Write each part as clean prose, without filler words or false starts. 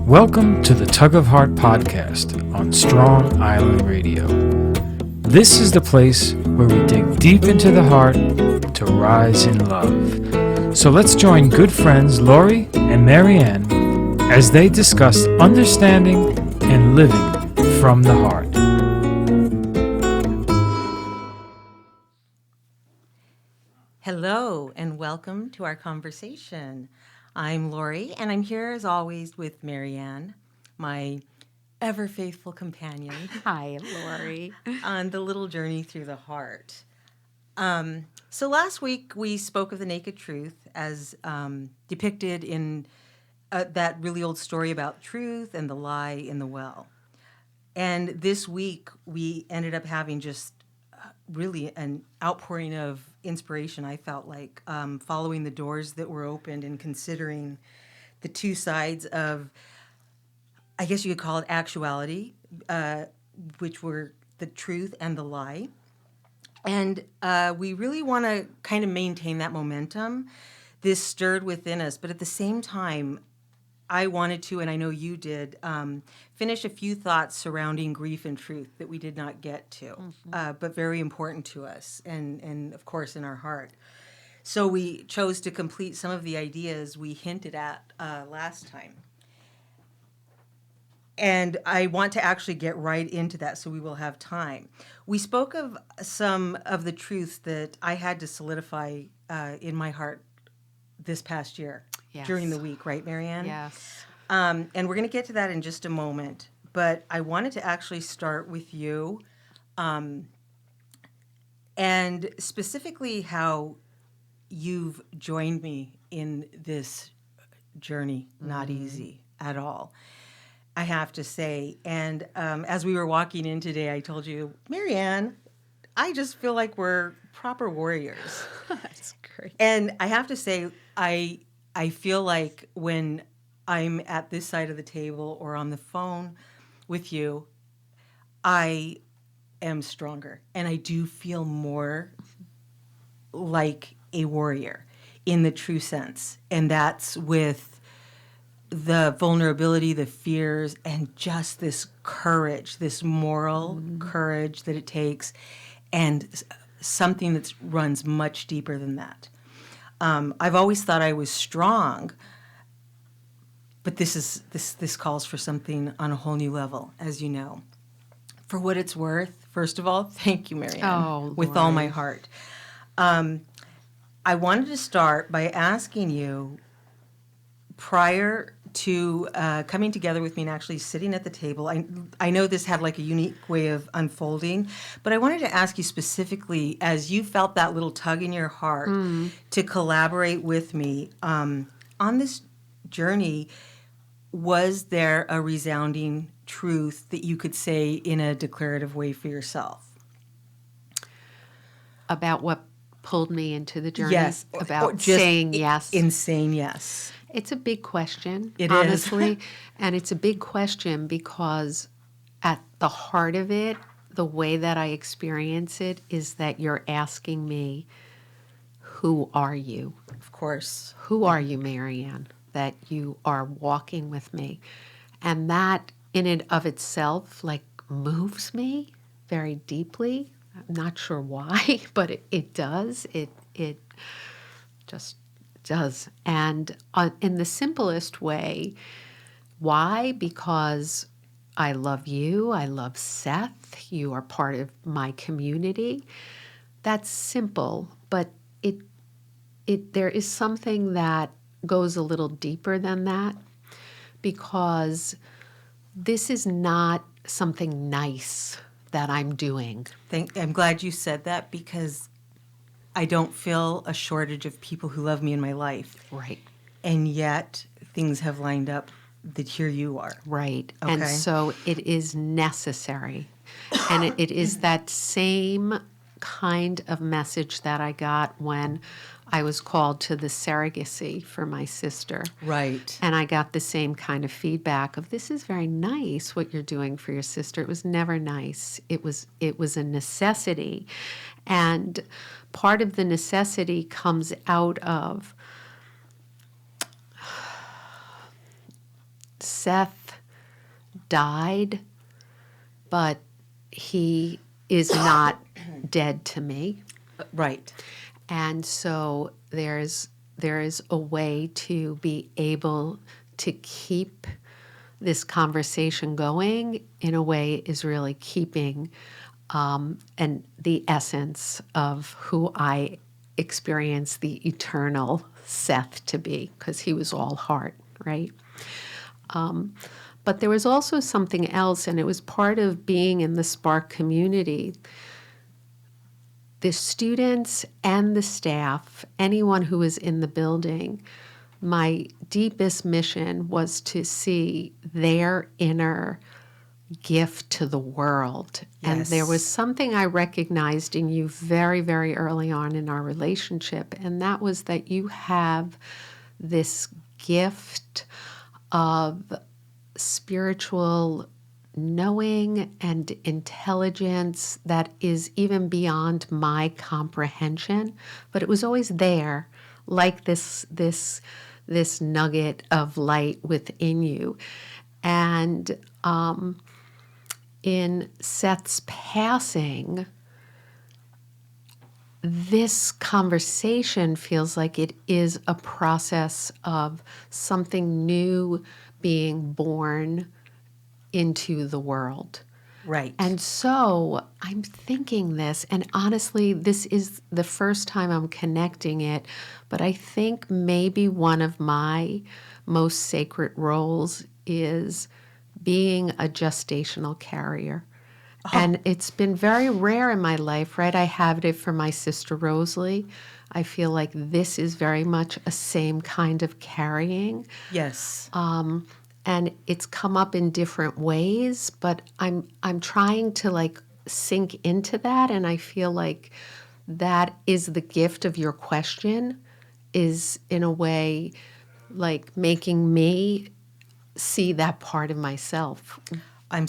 Welcome to the Tug of Heart podcast on Strong Island Radio. This is the place where we dig deep into the heart to rise in love. So let's join good friends Lori and Marianne as they discuss understanding and living from the heart. Hello and welcome to our conversation. I'm Lori and I'm here as always with Marianne, my ever faithful companion. Hi, Lori. On the little journey through the heart. So last week we spoke of the naked truth as depicted in that really old story about truth and the lie in the well. And this week we ended up having just really an outpouring of inspiration, I felt like, following the doors that were opened and considering the two sides of, I guess you could call it actuality, which were the truth and the lie. And we really want to kind of maintain that momentum. This stirred within us, but at the same time, I wanted to, and I know you did, finish a few thoughts surrounding grief and truth that we did not get to, but very important to us and, of course, in our heart. So we chose to complete some of the ideas we hinted at last time. And I want to actually get right into that so we will have time. We spoke of some of the truths that I had to solidify in my heart this past year. Yes. During the week, right, Marianne? Yes. And we're going to get to that in just a moment. But I wanted to actually start with you and specifically how you've joined me in this journey, not easy at all, I have to say. And as we were walking in today, I told you, Marianne, I just feel like we're proper warriors. That's great. And I have to say, I feel like when I'm at this side of the table or on the phone with you, I am stronger. And I do feel more like a warrior in the true sense. And that's with the vulnerability, the fears, and just this courage, this moral courage that it takes, and something that runs much deeper than that. I've always thought I was strong, but this calls for something on a whole new level, as you know. For what it's worth, first of all, thank you, Marianne, with all my heart. I wanted to start by asking you, prior to coming together with me and actually sitting at the table, I know this had like a unique way of unfolding, but I wanted to ask you specifically, as you felt that little tug in your heart to collaborate with me on this journey, was there a resounding truth that you could say in a declarative way for yourself? About what pulled me into the journey? Yes. About saying yes? In saying yes. It's a big question, It honestly. is. And it's a big question because at the heart of it, the way that I experience it is that you're asking me, who are you? Of course. Who are you, Marianne, that you are walking with me? And that in and of itself, like, moves me very deeply. I'm not sure why, but it does. It just does. And in the simplest way, why? Because I love you. I love Seth. You are part of my community. That's simple, but there is something that goes a little deeper than that, because this is not something nice that I'm doing. I'm glad you said that, because I don't feel a shortage of people who love me in my life. Right. And yet things have lined up that here you are. Right. Okay. And so it is necessary. And it is that same kind of message that I got when I was called to the surrogacy for my sister. Right. And I got the same kind of feedback of, this is very nice what you're doing for your sister. It was never nice. It was a necessity. And part of the necessity comes out of Seth died, but he is not dead to me. Right. And so there is a way to be able to keep this conversation going in a way is really keeping and the essence of who I experience the eternal Seth to be, because he was all heart, right? But there was also something else, and it was part of being in the Spark community. The students and the staff, anyone who was in the building, my deepest mission was to see their inner gift to the world. And there was Yes. something I recognized in you very, very early on in our relationship, and that was that you have this gift of spiritual knowing and intelligence that is even beyond my comprehension, but it was always there, like this nugget of light within you. And in Seth's passing, this conversation feels like it is a process of something new being born into the world. Right. And so I'm thinking this, and honestly, this is the first time I'm connecting it, but I think maybe one of my most sacred roles is being a gestational carrier. And it's been very rare in my life, right? I have it for my sister Rosalie. I feel like this is very much a same kind of carrying. Yes. And it's come up in different ways, but I'm trying to like sink into that, and I feel like that is the gift of your question, is in a way like making me see that part of myself. I'm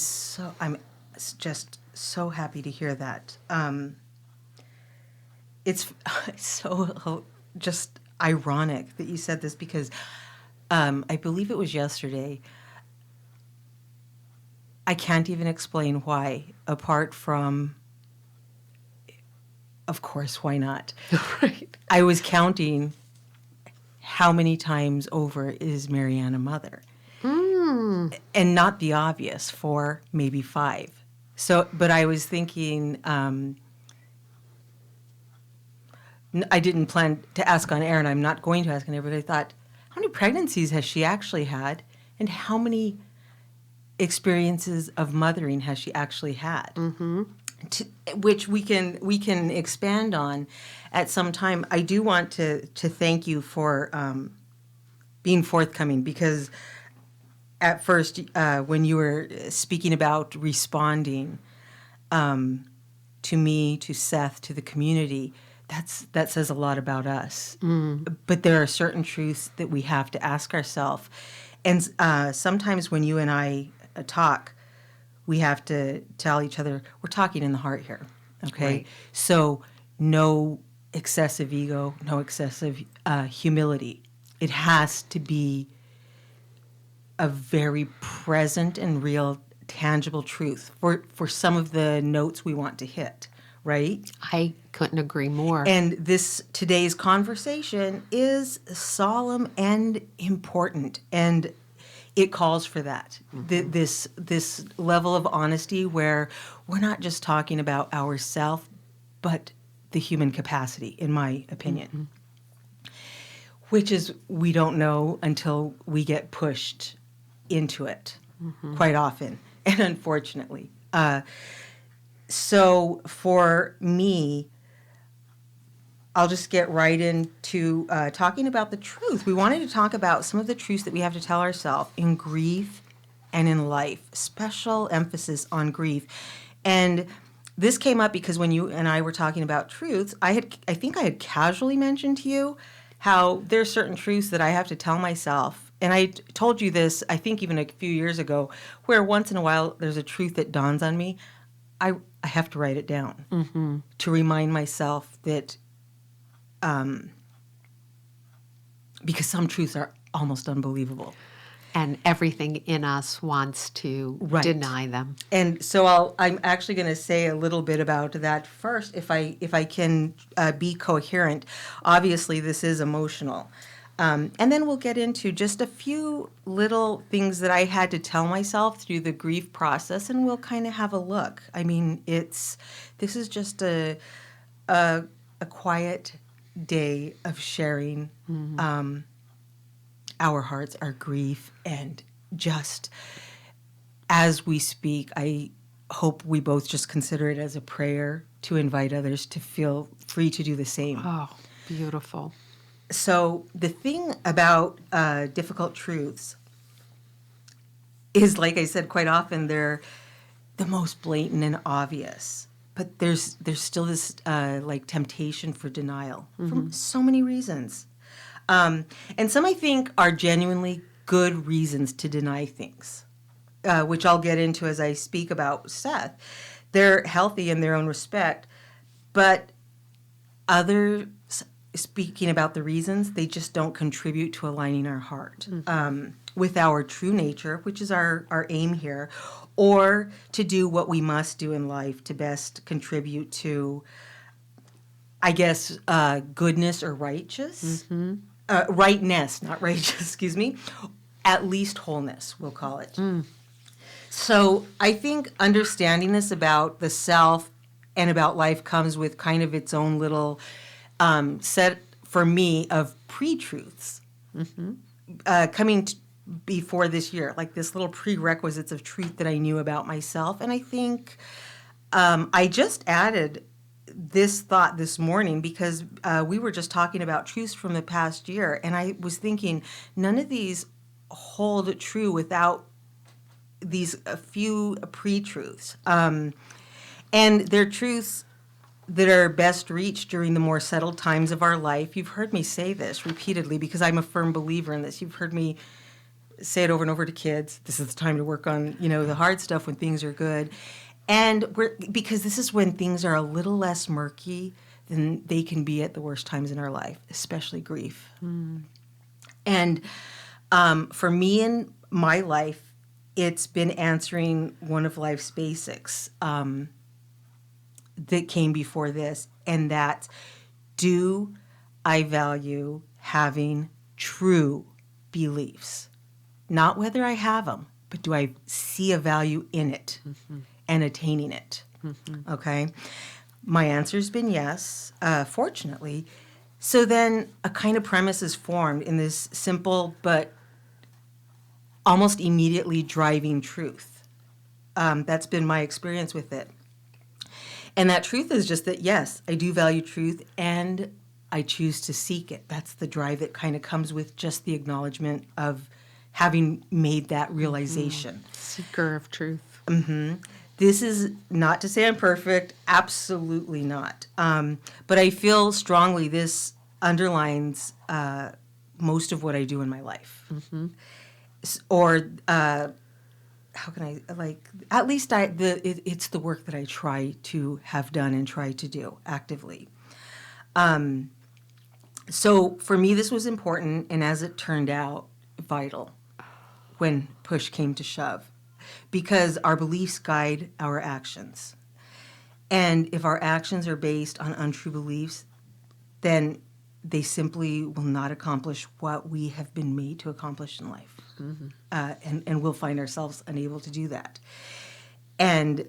just so happy to hear that. It's so just ironic that you said this, because I believe it was yesterday. I can't even explain why, apart from, of course, why not? Right. I was counting how many times over is Marianne a mother? And not the obvious 4, maybe 5. So, but I was thinking, I didn't plan to ask on air, and I'm not going to ask on air, but I thought, how many pregnancies has she actually had, and how many experiences of mothering has she actually had? Mm-hmm. Which we can expand on at some time. I do want to thank you for being forthcoming, because at first, when you were speaking about responding to me, to Seth, to the community, that says a lot about us. But there are certain truths that we have to ask ourselves. And sometimes when you and I talk, we have to tell each other, we're talking in the heart here, okay? Right. So no excessive ego, no excessive humility. It has to be a very present and real, tangible truth for some of the notes we want to hit, right? I couldn't agree more. And today's conversation is solemn and important, and it calls for that. Mm-hmm. This level of honesty where we're not just talking about ourselves, but the human capacity, in my opinion. Which is, we don't know until we get pushed into it, quite often, and unfortunately. So for me, I'll just get right into talking about the truth. We wanted to talk about some of the truths that we have to tell ourselves in grief and in life, special emphasis on grief. And this came up because when you and I were talking about truths, I think I had casually mentioned to you how there's certain truths that I have to tell myself. And I told you this, I think even a few years ago, where once in a while there's a truth that dawns on me. I have to write it down to remind myself that, because some truths are almost unbelievable. And everything in us wants to Right. deny them. And so I'm actually going to say a little bit about that first, if I can be coherent. Obviously, this is emotional. And then we'll get into just a few little things that I had to tell myself through the grief process, and we'll kind of have a look. I mean, this is just a quiet day of sharing our hearts, our grief, and just as we speak, I hope we both just consider it as a prayer to invite others to feel free to do the same. Oh, beautiful. So the thing about difficult truths is, like I said, quite often they're the most blatant and obvious. But there's still this like temptation for denial from so many reasons. And some I think are genuinely good reasons to deny things, which I'll get into as I speak about Seth. They're healthy in their own respect, but others, speaking about the reasons, they just don't contribute to aligning our heart with our true nature, which is our aim here, or to do what we must do in life to best contribute to, I guess, goodness or righteous. Rightness, not righteous, excuse me. At least wholeness, we'll call it. So I think understanding this about the self and about life comes with kind of its own little set, for me, of pre-truths coming before this year, like this little prerequisites of truth that I knew about myself. And I think I just added this thought this morning because we were just talking about truths from the past year, and I was thinking none of these hold true without these a few pre-truths, and they're truths that are best reached during the more settled times of our life. You've heard me say this repeatedly because I'm a firm believer in this. You've heard me say it over and over to kids. This is the time to work on, the hard stuff when things are good. And because this is when things are a little less murky than they can be at the worst times in our life, especially grief. And for me in my life, it's been answering one of life's basics that came before this, and that's, do I value having true beliefs? Not whether I have them, but do I see a value in it and attaining it? Okay? My answer's been yes, fortunately. So then a kind of premise is formed in this simple but almost immediately driving truth. That's been my experience with it. And that truth is just that, yes, I do value truth and I choose to seek it. That's the drive that kind of comes with just the acknowledgement of having made that realization. Seeker of truth. This is not to say I'm perfect, absolutely not. But I feel strongly this underlines most of what I do in my life. Or how can I, at least it's the work that I try to have done and try to do actively. So for me, this was important, and as it turned out, vital when push came to shove, because our beliefs guide our actions. And if our actions are based on untrue beliefs, then they simply will not accomplish what we have been made to accomplish in life. And we'll find ourselves unable to do that. And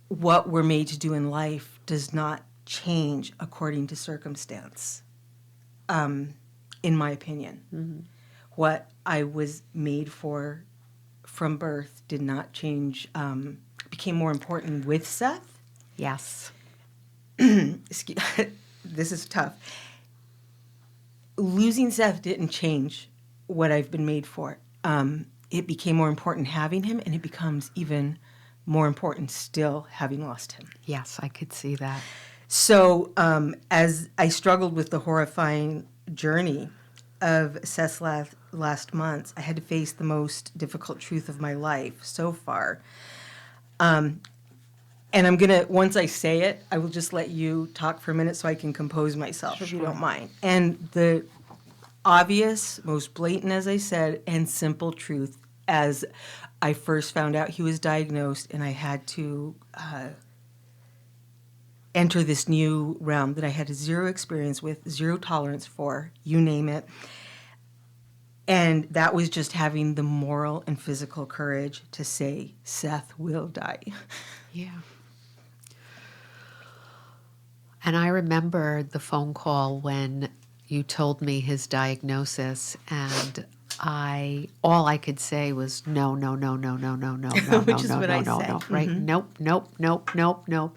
what we're made to do in life does not change according to circumstance, in my opinion. What I was made for from birth did not change, became more important with Seth. Yes. This is tough. Losing Seth didn't change what I've been made for. It became more important having him, and it becomes even more important still having lost him. Yes, I could see that. So as I struggled with the horrifying journey of Seth's last months, I had to face the most difficult truth of my life so far. And I'm going to, once I say it, I will just let you talk for a minute so I can compose myself, if you don't mind. And obvious, most blatant, as I said, and simple truth as I first found out he was diagnosed, and I had to enter this new realm that I had zero experience with, zero tolerance for, you name it. And that was just having the moral and physical courage to say, Seth will die. Yeah. And I remember the phone call when you told me his diagnosis, and all I could say was no, no, no, no, no, no, no, no, Which no, is no, what no, I no, say. no, right? Nope, nope, nope, nope, nope.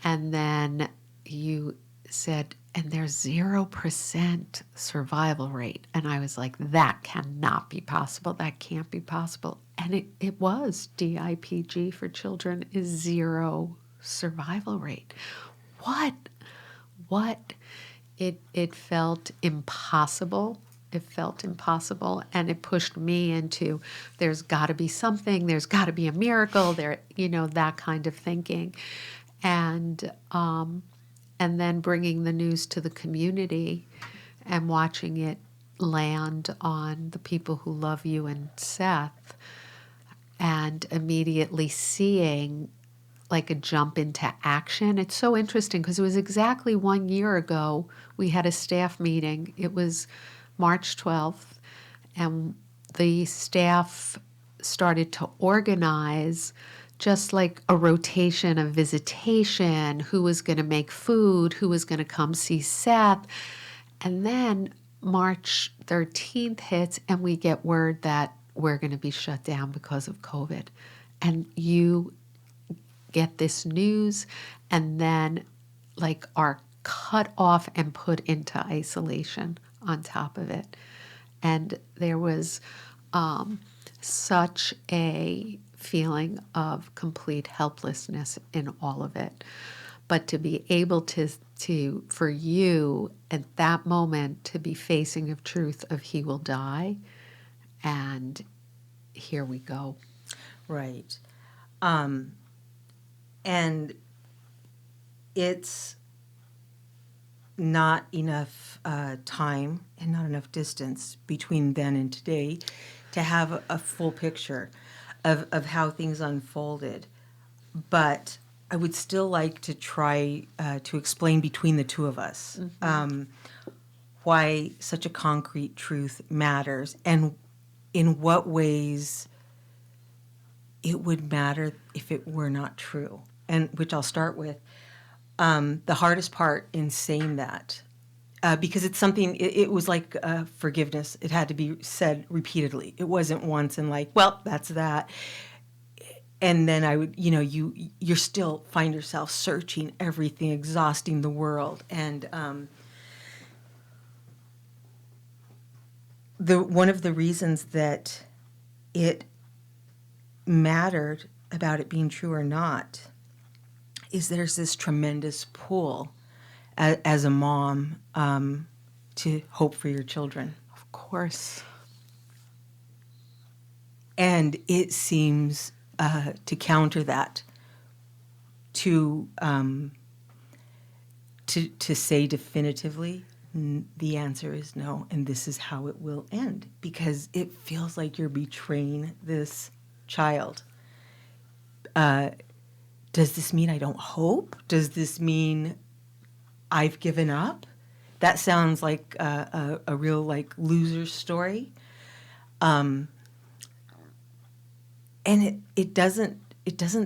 And then you said, and there's 0% survival rate. And I was like, that cannot be possible. That can't be possible. And it was. DIPG for children is 0 survival rate. What? It felt impossible. It felt impossible, and it pushed me into there's got to be something, there's got to be a miracle, that kind of thinking. And then bringing the news to the community and watching it land on the people who love you and Seth, and immediately seeing like a jump into action. It's so interesting because it was exactly 1 year ago we had a staff meeting. It was March 12th, and the staff started to organize just like a rotation of visitation, who was going to make food, who was going to come see Seth. And then March 13th hits, and we get word that we're going to be shut down because of COVID. And you get this news and then like are cut off and put into isolation on top of it. And there was such a feeling of complete helplessness in all of it. But to be able to for you at that moment to be facing of truth of he will die, and here we go. Right. And it's not enough time and not enough distance between then and today to have a full picture of how things unfolded. But I would still like to try to explain between the two of us why such a concrete truth matters and in what ways it would matter if it were not true, and which I'll start with. The hardest part in saying that, because it's something, it was like forgiveness. It had to be said repeatedly. It wasn't once and like, well, that's that. And then I would, you're still find yourself searching everything, exhausting the world. And one of the reasons that it mattered about it being true or not is there's this tremendous pull as a mom to hope for your children. Of course. And it seems to counter that, to say definitively, the answer is no, and this is how it will end, because it feels like you're betraying this child. Does this mean I don't hope? Does this mean I've given up? That sounds like a real like loser story. And it doesn't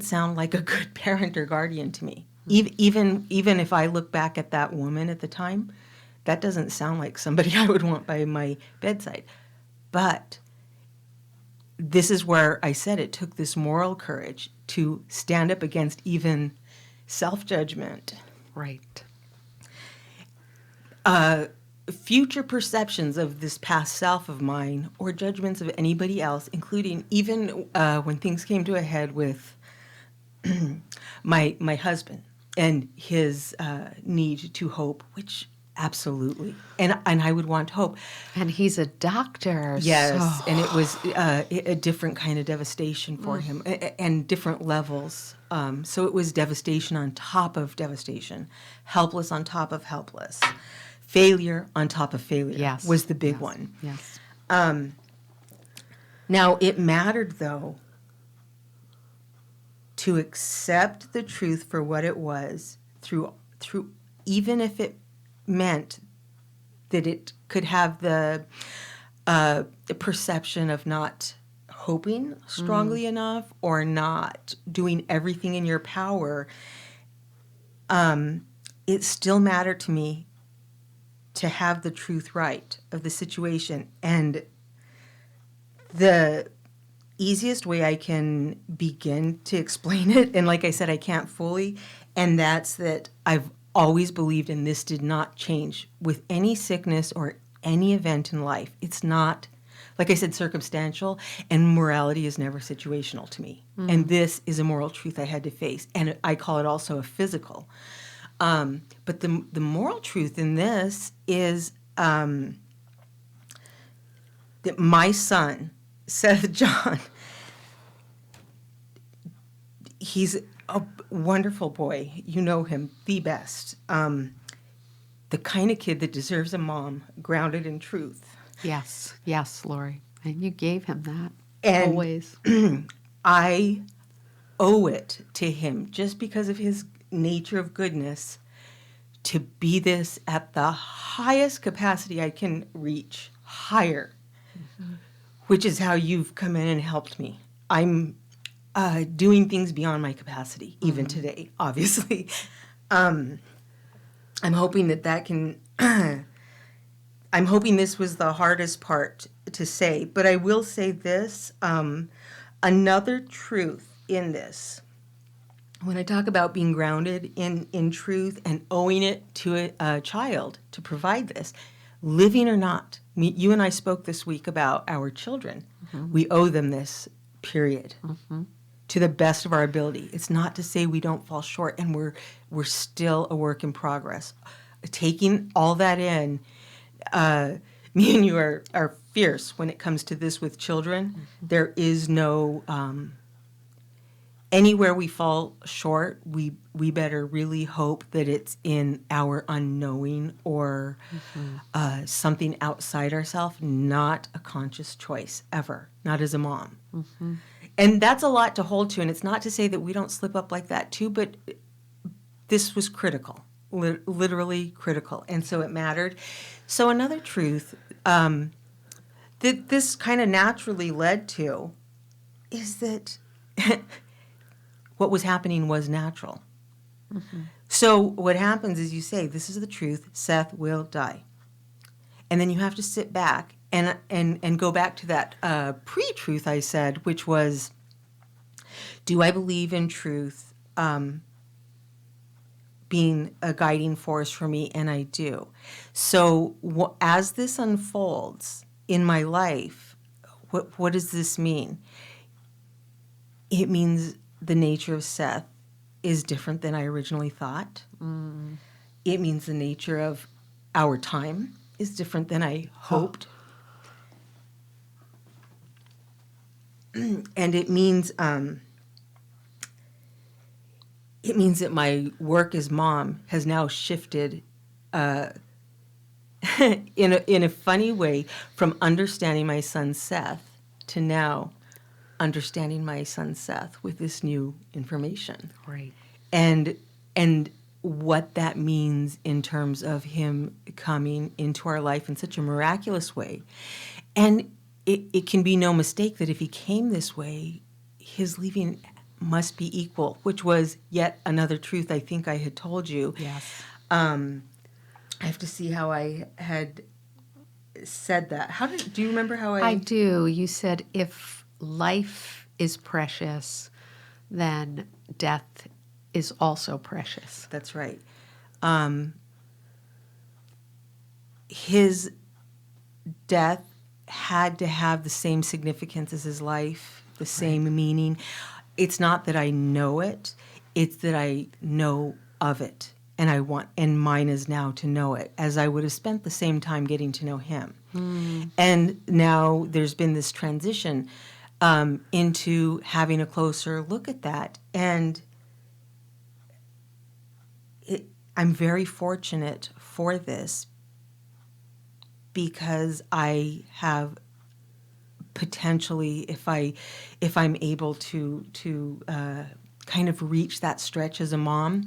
sound like a good parent or guardian to me. Even if I look back at that woman at the time, that doesn't sound like somebody I would want by my bedside. But this is where I said it took this moral courage to stand up against even self-judgment. Right. Future perceptions of this past self of mine or judgments of anybody else, including even when things came to a head with my husband and his need to hope, which absolutely, and I would want hope. And he's a doctor. Yes, so. and it was a different kind of devastation for him and different levels. So it was devastation on top of devastation, helpless on top of helpless. failure on top of failure Yes. was the big Yes. one. Yes. Now, it mattered, though, to accept the truth for what it was through even if it meant that it could have the perception of not hoping strongly enough or not doing everything in your power. It still mattered to me to have the truth right of the situation. And the easiest way I can begin to explain it, and like I said, I can't fully, and that's that I've always believed, and this did not change with any sickness or any event in life. It's not, like I said, circumstantial, and morality is never situational to me. And this is a moral truth I had to face, and I call it also a physical. But the moral truth in this is that my son, Seth John, he's a wonderful boy. You know him, the best. The kind of kid that deserves a mom grounded in truth. Yes. Yes, Lori. And you gave him that. And Always. I owe it to him, just because of his nature of goodness, to be this at the highest capacity I can reach, higher, which is how you've come in and helped me. I'm doing things beyond my capacity, even today, obviously. I'm hoping that can, I'm hoping this was the hardest part to say, but I will say this, another truth in this. When I talk about being grounded in truth and owing it to a child to provide this, living or not, you and I spoke this week about our children. We owe them this, period, to the best of our ability. It's not to say we don't fall short, and we're still a work in progress. Taking all that in, me and you are fierce when it comes to this with children. There is no... anywhere we fall short, we better really hope that it's in our unknowing or something outside ourselves, not a conscious choice, ever, not as a mom. And that's a lot to hold to, and it's not to say that we don't slip up like that too, but this was critical, literally critical, and so it mattered. So another truth that this kind of naturally led to is that what was happening was natural. So what happens is you say, this is the truth, Seth will die. And then you have to sit back and go back to that pre-truth I said, which was, do I believe in truth being a guiding force for me? And I do. So as this unfolds in my life, what does this mean? It means the nature of Seth is different than I originally thought. It means the nature of our time is different than I hoped. And it means that my work as mom has now shifted in a funny way from understanding my son Seth to now understanding my son Seth with this new information. Right. And what that means in terms of him coming into our life in such a miraculous way. And it can be no mistake that if he came this way, his leaving must be equal, which was yet another truth I think I had told you. Yes. I have to see how I had said that. Do you remember how I do. You said if life is precious, then death is also precious. That's right. His death had to have the same significance as his life, the same meaning. It's not that I know it, it's that I know of it. And mine is now to know it, as I would have spent the same time getting to know him. And now there's been this transition into having a closer look at that. And I'm very fortunate for this because I have potentially, if I'm able to kind of reach that stretch as a mom,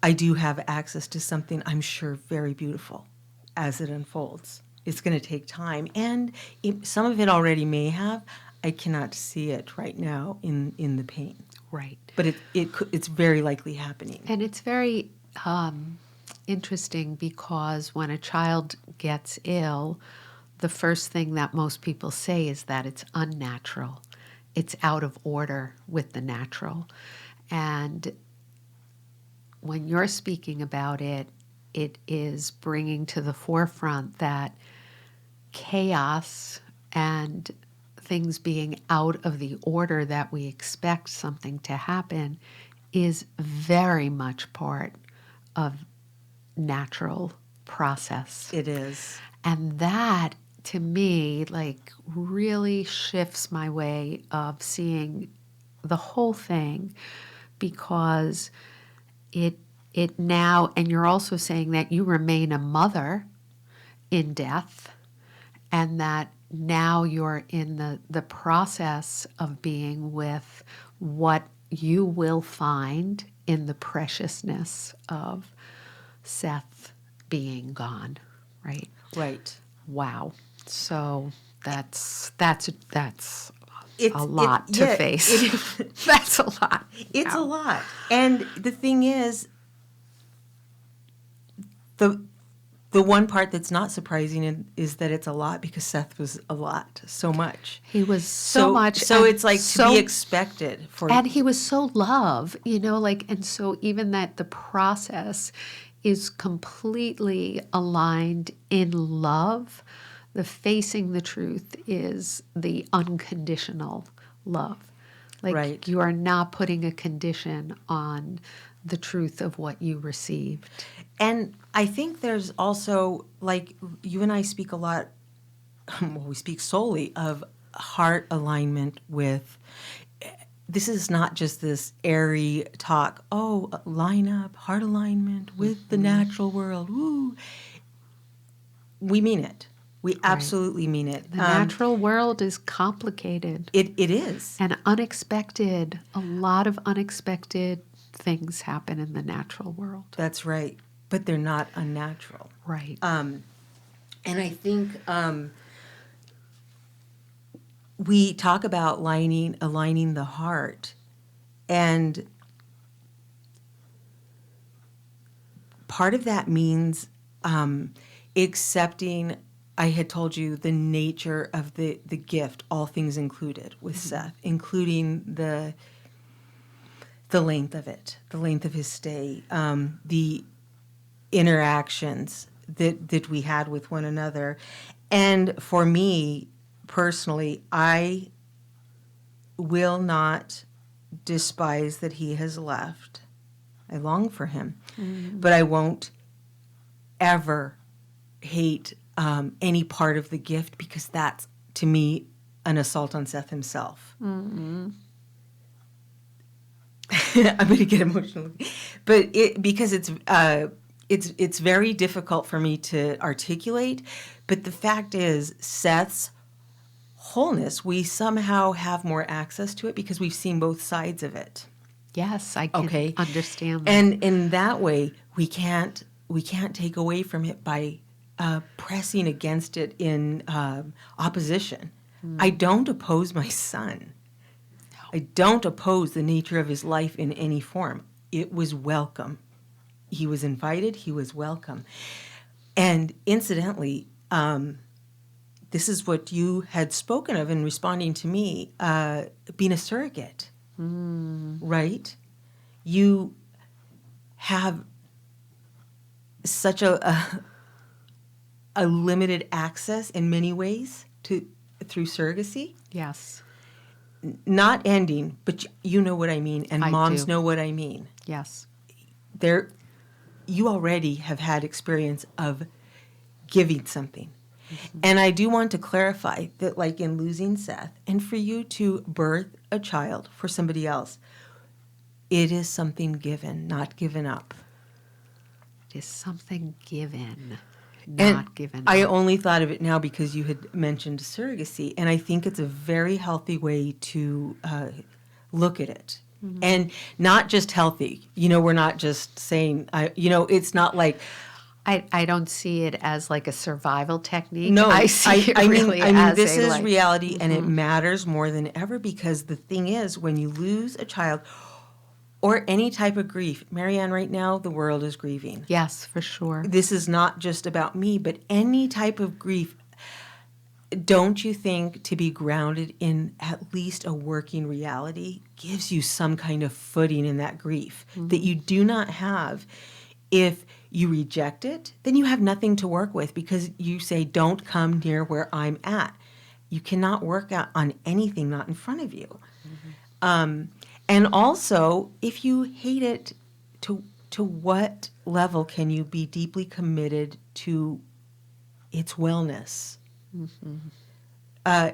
I do have access to something I'm sure very beautiful as it unfolds. It's going to take time, and some of it already may have. I cannot see it right now in the pain, Right. but it's very likely happening. And it's very interesting because when a child gets ill, the first thing that most people say is that it's unnatural. It's out of order with the natural. And when you're speaking about it, it is bringing to the forefront that chaos and things being out of the order that we expect something to happen is very much part of natural process. It is. And that, to me, like really shifts my way of seeing the whole thing, because it now, and you're also saying that you remain a mother in death, and that now you're in the process of being with what you will find in the preciousness of Seth being gone, right? Right. Wow. So that's It's a lot to face. That's a lot. It's Wow. a lot. And the thing is, the one part that's not surprising is that it's a lot, because Seth was a lot, so much. He was so much. So and it's like so, to be expected for. and he was so love, like, and so even that the process is completely aligned in love. The facing the truth is the unconditional love. Like, Right. you are not putting a condition on the truth of what you received. And I think there's also, like, you and I speak a lot, well, we speak solely of heart alignment with, this is not just this airy talk, line up, heart alignment with the natural world, woo. We mean it. We absolutely mean it. The natural world is complicated. It is. And unexpected. A lot of unexpected things happen in the natural world. That's right. But they're not unnatural. Right. And I think we talk about aligning the heart, and part of that means accepting. I had told you the nature of the gift, all things included, with Seth, including the length of it, the length of his stay, the interactions that we had with one another. And for me personally, I will not despise that he has left. I long for him, but I won't ever hate any part of the gift, because that's, to me, an assault on Seth himself. Mm-hmm. I'm going to get emotional, but because it's very difficult for me to articulate. But the fact is, Seth's wholeness, we somehow have more access to it because we've seen both sides of it. Yes, I can understand that. And in that way, we can't take away from it by pressing against it in opposition. I don't oppose my son. No. I don't oppose the nature of his life in any form. It was welcome. He was invited. He was welcome. And incidentally, this is what you had spoken of in responding to me, being a surrogate, right? You have such a limited access in many ways through surrogacy. Yes. Not ending, but you know what I mean, and I moms do. know what I mean. Yes. You already have had experience of giving something. Mm-hmm. And I do want to clarify that, like in losing Seth, and for you to birth a child for somebody else, it is something given, not given up. It is something given. not given I up. only thought of it now because you had mentioned surrogacy, and I think it's a very healthy way to look at it. And not just healthy. We're not just saying, it's not like, I don't see it as like a survival technique. no, I see it really I mean, as this a is like, reality, and it matters more than ever, because the thing is, when you lose a child or any type of grief, Marianne, right now, the world is grieving. yes, for sure. This is not just about me, but any type of grief. Don't you think to be grounded in at least a working reality gives you some kind of footing in that grief that you do not have if you reject it? Then you have nothing to work with, because you say, don't come near where I'm at. You cannot work out on anything not in front of you. And also, if you hate it, to what level can you be deeply committed to its wellness?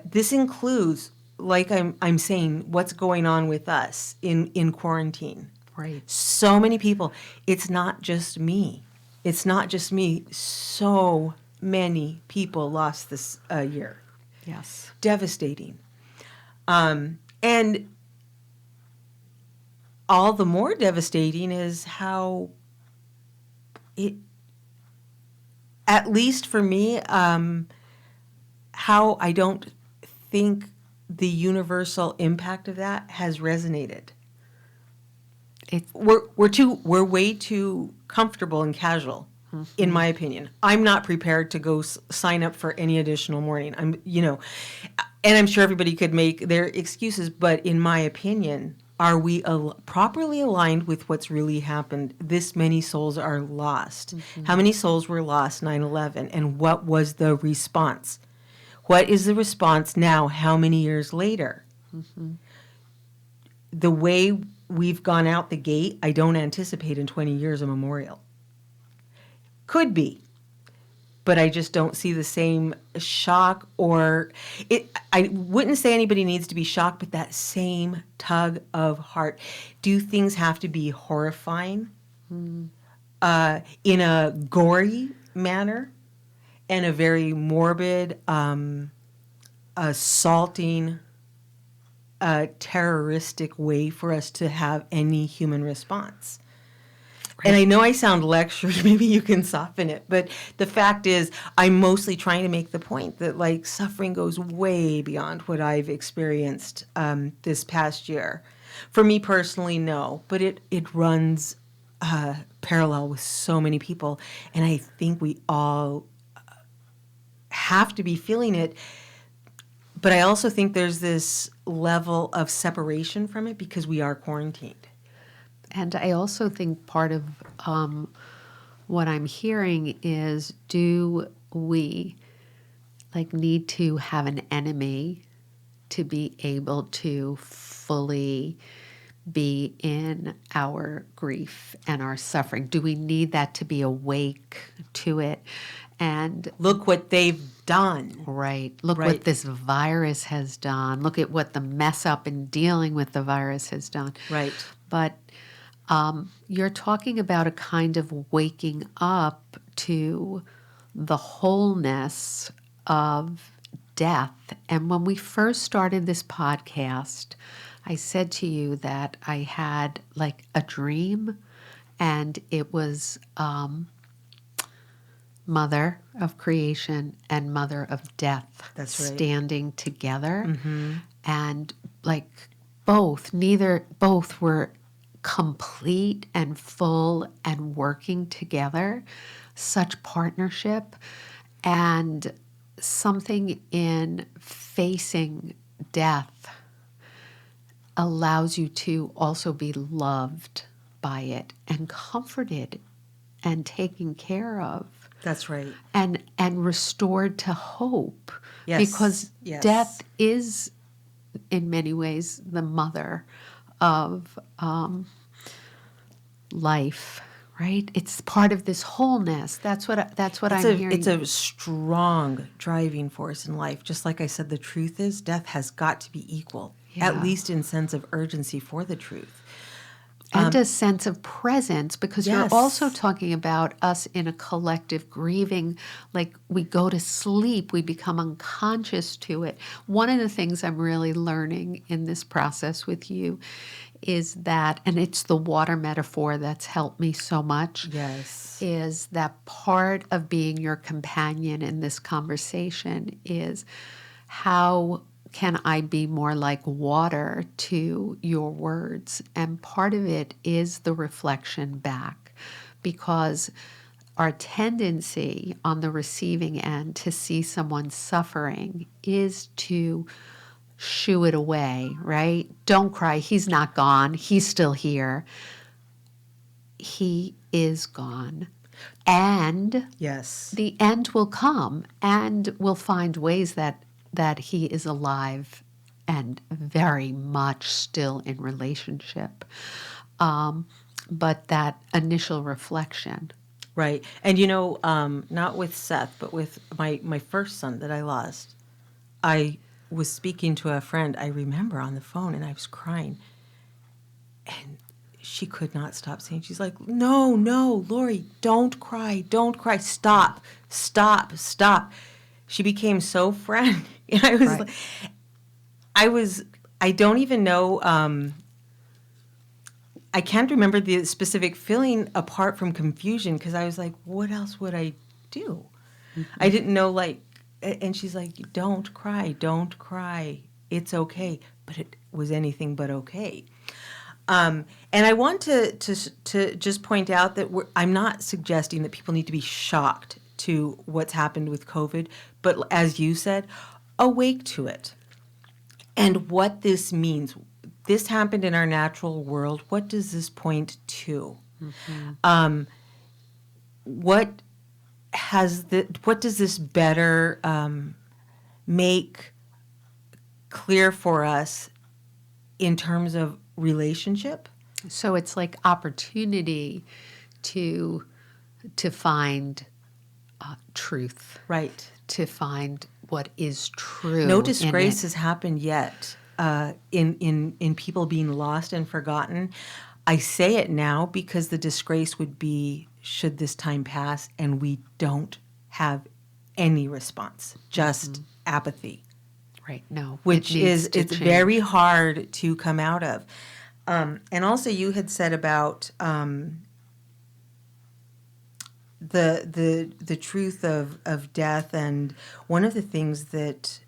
This includes, like I'm saying, what's going on with us in quarantine. Right. So many people. It's not just me. It's not just me. So many people lost this year. Yes. Devastating. And all the more devastating is how it, at least for me, how I don't think the universal impact of that has resonated. We're way too comfortable and casual, in my opinion. I'm not prepared to go sign up for any additional morning. And I'm sure everybody could make their excuses, but in my opinion, are we properly aligned with what's really happened? This many souls are lost. How many souls were lost 9/11, and what was the response? What is the response now, how many years later? The way we've gone out the gate, I don't anticipate in 20 years a memorial. Could be, but I just don't see the same shock or it. I wouldn't say anybody needs to be shocked, but that same tug of heart. Do things have to be horrifying in a gory manner and a very morbid, assaulting, terroristic way for us to have any human response? And I know I sound lectury, maybe you can soften it, but the fact is, I'm mostly trying to make the point that, like, suffering goes way beyond what I've experienced this past year. For me personally, no, but it runs parallel with so many people, and I think we all have to be feeling it. But I also think there's this level of separation from it because we are quarantined. And I also think part of what I'm hearing is, do we need to have an enemy to be able to fully be in our grief and our suffering? Do we need that to be awake to it? And look what they've done. Right. Look what this virus has done. Look at what the mess up in dealing with the virus has done. Right. But you're talking about a kind of waking up to the wholeness of death. And when we first started this podcast, I said to you that I had a dream, and it was mother of creation and mother of death. That's right. Standing together. And both were complete and full and working together, such partnership, and something in facing death allows you to also be loved by it and comforted and taken care of. That's right. And restored to hope. Yes. Because death is, in many ways, the mother of life, right? It's part of this wholeness. That's what I'm hearing. It's a strong driving force in life. Just like I said, the truth is, death has got to be equal, at least in sense of urgency for the truth. And a sense of presence, because you're Yes. also talking about us in a collective grieving, like we go to sleep, we become unconscious to it. One of the things I'm really learning in this process with you is that, and it's the water metaphor that's helped me so much, Yes. is that part of being your companion in this conversation is how can I be more like water to your words? And part of it is the reflection back, because our tendency on the receiving end to see someone suffering is to shoo it away, right? Don't cry. He's not gone. He's still here. He is gone. And Yes. the end will come, and we'll find ways that he is alive and very much still in relationship. But that initial reflection. Right. And not with Seth, but with my first son that I lost, I was speaking to a friend, I remember, on the phone, and I was crying. And she could not stop saying, she's like, no, Lori, don't cry, stop. She became so frantic. And I was Right. like, I don't even know, I can't remember the specific feeling apart from confusion, because I was like, what else would I do? I didn't know, and she's like, don't cry. It's okay. But it was anything but okay. And I want to just point out that I'm not suggesting that people need to be shocked to what's happened with COVID, but as you said, awake to it. And what this means. This happened in our natural world. What does this point to? Mm-hmm. What does this better make clear for us in terms of relationship? So it's like opportunity to find truth. Right. To find what is true. No disgrace has happened yet in people being lost and forgotten. I say it now because the disgrace would be should this time pass and we don't have any response, just apathy. Right. No. Which it's change. very hard to come out of. And also you had said about the truth of death, and one of the things that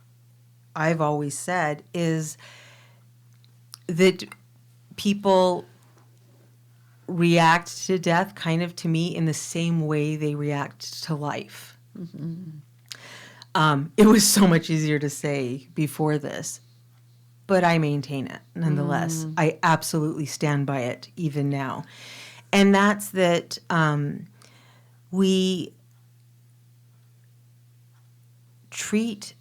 I've always said is that people react to death kind of, to me, in the same way they react to life. Mm-hmm. It was so much easier to say before this, but I maintain it nonetheless. I absolutely stand by it even now. And that's that we treat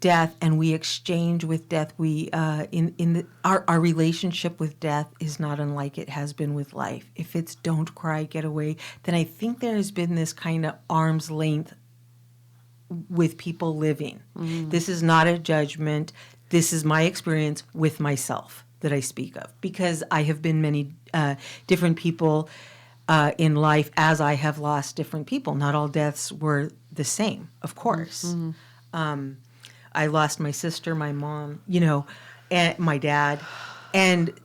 death and we exchange with death. We our relationship with death is not unlike it has been with life. If it's don't cry, get away, then I think there has been this kind of arm's length with people living. Mm. This is not a judgment. This is my experience with myself that I speak of, because I have been many different people in life as I have lost different people. Not all deaths were the same, of course. Mm-hmm. I lost my sister, my mom, and my dad, and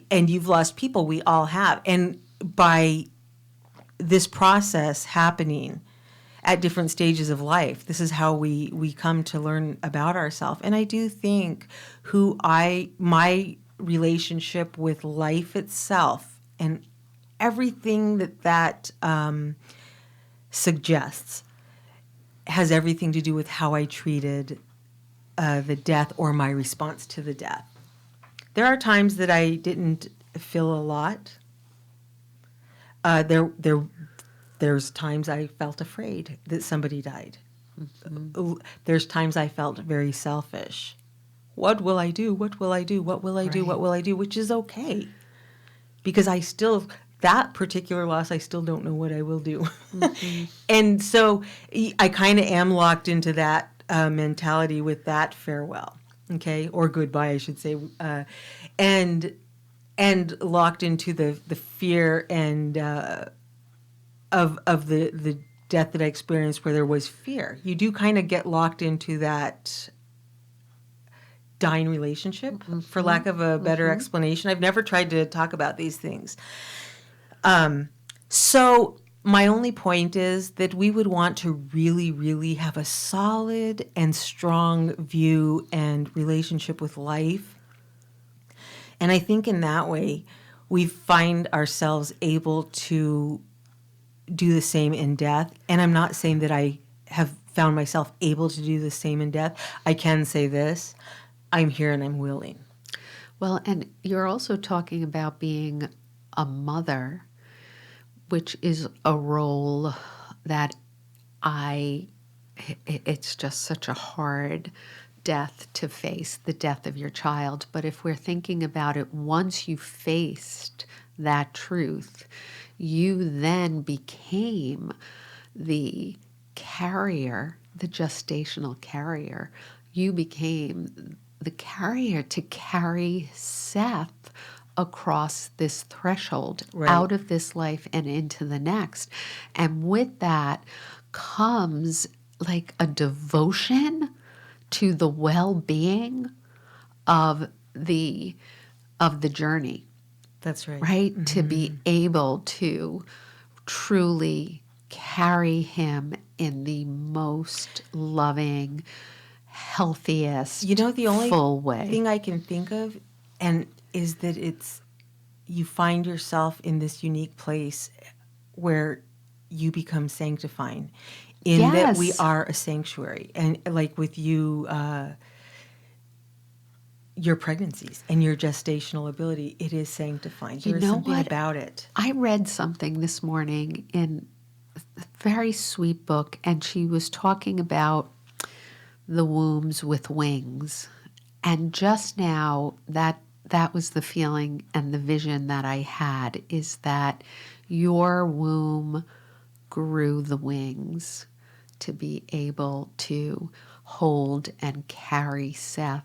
you've lost people. We all have. And by this process happening at different stages of life, this is how we come to learn about ourselves. And I do think my relationship with life itself and everything that suggests has everything to do with how I treated the death or my response to the death. There are times that I didn't feel a lot. There's times I felt afraid that somebody died. Mm-hmm. There's times I felt very selfish. What will I do? What will I do? What will I do? What will I do? Which is okay. Because that particular loss, I still don't know what I will do. Mm-hmm. And so I kind of am locked into that mentality with that farewell, okay, or goodbye, I should say, and and locked into the fear and of the death that I experienced where there was fear. You do kind of get locked into that dying relationship, for lack of a better explanation. I've never tried to talk about these things. So my only point is that we would want to really, really have a solid and strong view and relationship with life. And I think in that way, we find ourselves able to do the same in death. And I'm not saying that I have found myself able to do the same in death. I can say this: I'm here and I'm willing. Well, and you're also talking about being a mother, which is a role that it's just such a hard death to face, the death of your child. But if we're thinking about it, once you faced that truth, you then became the carrier, the gestational carrier. You became the carrier to carry Seth across this threshold, Right. out of this life and into the next. And with that comes like a devotion to the well-being of the journey. That's right. Right? To be able to truly carry him in the most loving, healthiest, The only full way. thing I can think of and is that you find yourself in this unique place where you become sanctifying, in that we Yes. are a sanctuary. And like with you, your pregnancies and your gestational ability, it is sanctifying. You There is know something what? about it. I read something this morning in a very sweet book, and she was talking about the wombs with wings. And just now, that was the feeling and the vision that I had, is that your womb grew the wings to be able to hold and carry Seth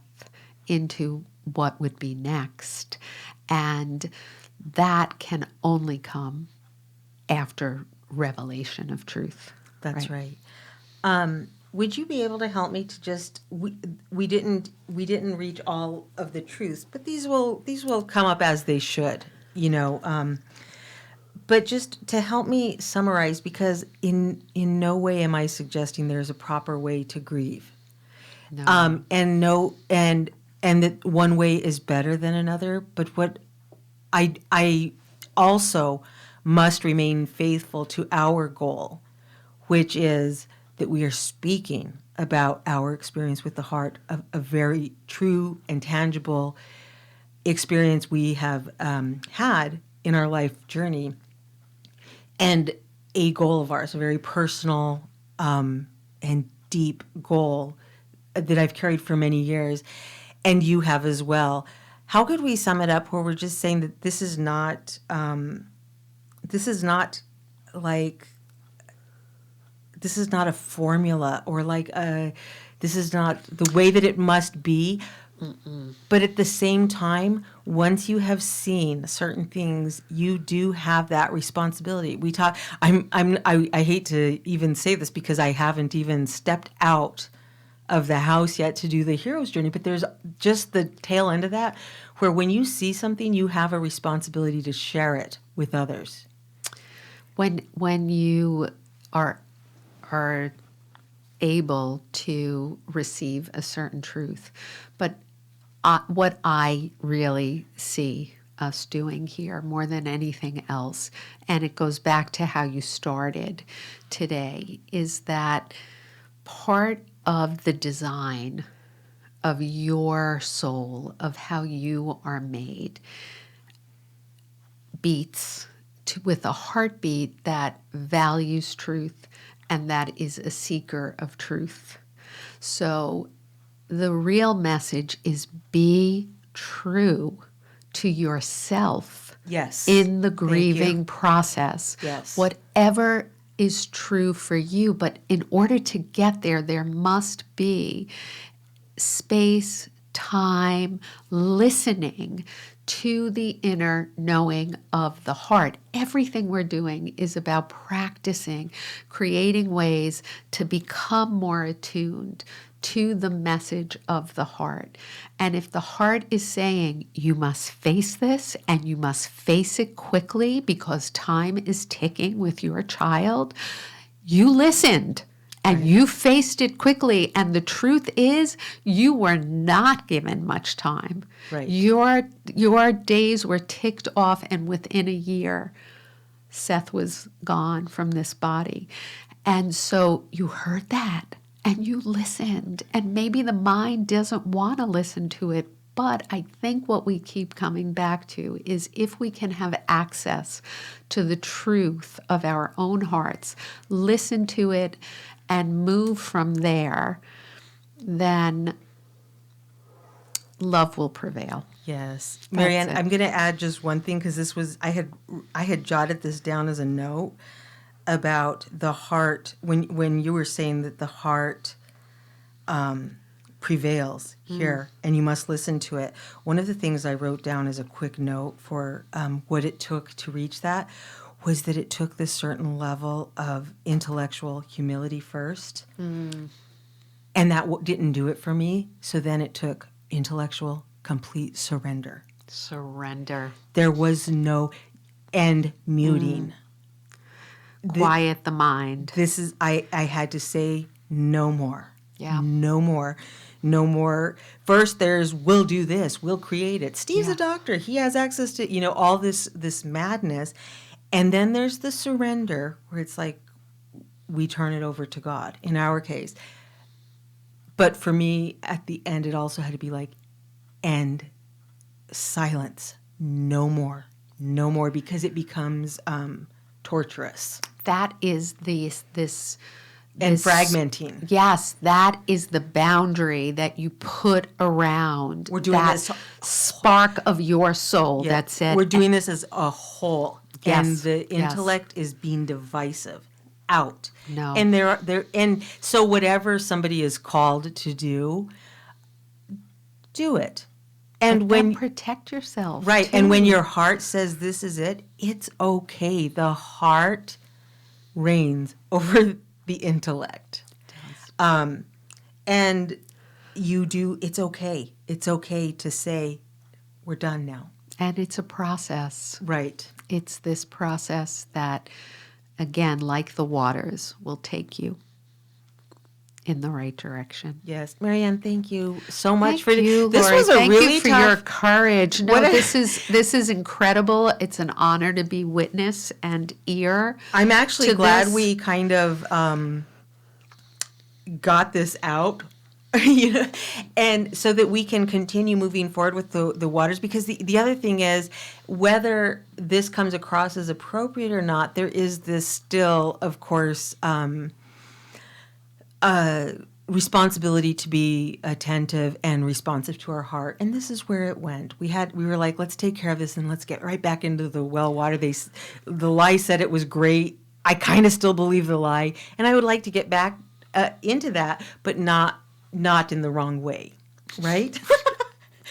into what would be next. And that can only come after revelation of truth. That's right. Would you be able to help me to just we didn't reach all of the truths, but these will come up as they should, but just to help me summarize, because in no way am I suggesting there's a proper way to grieve. No. And that one way is better than another, but what I also must remain faithful to our goal, which is that we are speaking about our experience with the heart, of a very true and tangible experience we have had in our life journey, and a goal of ours, a very personal and deep goal that I've carried for many years, and you have as well. How could we sum it up where we're just saying that this is not like, this is not a formula, or like this is not the way that it must be. But at the same time, once you have seen certain things, you do have that responsibility. We talk. I hate to even say this because I haven't even stepped out of the house yet to do the hero's journey. But there's just the tail end of that, where when you see something, you have a responsibility to share it with others. When you are able to receive a certain truth. But what I really see us doing here more than anything else, and it goes back to how you started today, is that part of the design of your soul, of how you are made, beats with a heartbeat that values truth and that is a seeker of truth. So the real message is be true to yourself. Yes. In the Thank grieving you. process. Yes. Whatever is true for you, but in order to get there, there must be space, time, listening to the inner knowing of the heart. Everything we're doing is about practicing, creating ways to become more attuned to the message of the heart. And if the heart is saying, you must face this and you must face it quickly because time is ticking with your child, you listened. And you faced it quickly. And the truth is, you were not given much time. Right. Your days were ticked off, and within a year, Seth was gone from this body. And so you heard that, and you listened. And maybe the mind doesn't want to listen to it, but I think what we keep coming back to is if we can have access to the truth of our own hearts, listen to it, and move from there, then love will prevail. Yes. Marianne, I'm going to add just one thing because this was, I had jotted this down as a note about the heart, when you were saying that the heart prevails here and you must listen to it. One of the things I wrote down as a quick note for what it took to reach that was that it took this certain level of intellectual humility first. And that didn't do it for me. So then it took intellectual complete surrender. Surrender. There was no end muting. Quiet the mind. This is, I had to say no more. Yeah. No more. No more. First there's, we'll do this. We'll create it. Steve's a doctor. He has access to, all this madness. And then there's the surrender where it's like we turn it over to God in our case. But for me, at the end, it also had to be like, and silence. No more. No more, because it becomes torturous. That is this And fragmenting. Yes, that is the boundary that you put around. We're doing that this spark of your soul. Yeah, That's it. We're doing this as a whole. Yes, And the yes. intellect is being divisive out. No. And and so whatever somebody is called to do it. And But then when protect yourself. right, too. and when your heart says this is it, it's okay. The heart reigns over the intellect. And it's okay. It's okay to say, we're done now. And it's a process. Right. It's this process that, again, like the waters, will take you in the right direction. Yes. Marianne, thank you so much Thank you, this Lori. was a Thank really you for tough, your courage. No, What a- this is incredible. It's an honor to be witness and ear. I'm actually to glad this. we kind of got this out, and so that we can continue moving forward with the waters. Because the other thing is, whether this comes across as appropriate or not, there is this still, of course, responsibility to be attentive and responsive to our heart. And this is where it went. We were like, let's take care of this and let's get right back into the well water. The lie said it was great. I kind of still believe the lie, and I would like to get back into that, but not in the wrong way, right?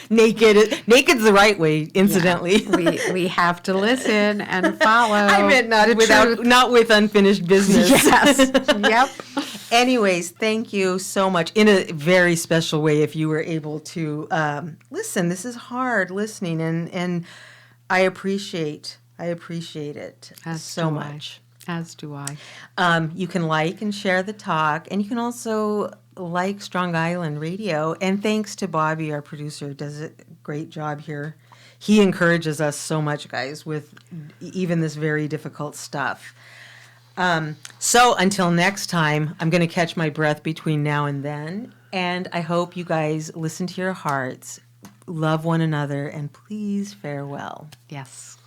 Naked's the right way, incidentally. Yeah, we have to listen and follow. I meant the truth. not with unfinished business. Yes. Yep. Anyways, thank you so much. In a very special way, if you were able to listen. This is hard listening, and I appreciate it so much. As do I. You can like and share the talk, and you can also like Strong Island Radio. And thanks to Bobby, our producer, does a great job here. He encourages us so much, guys, with even this very difficult stuff. So until next time, I'm going to catch my breath between now and then. And I hope you guys listen to your hearts, love one another, and please farewell. Yes.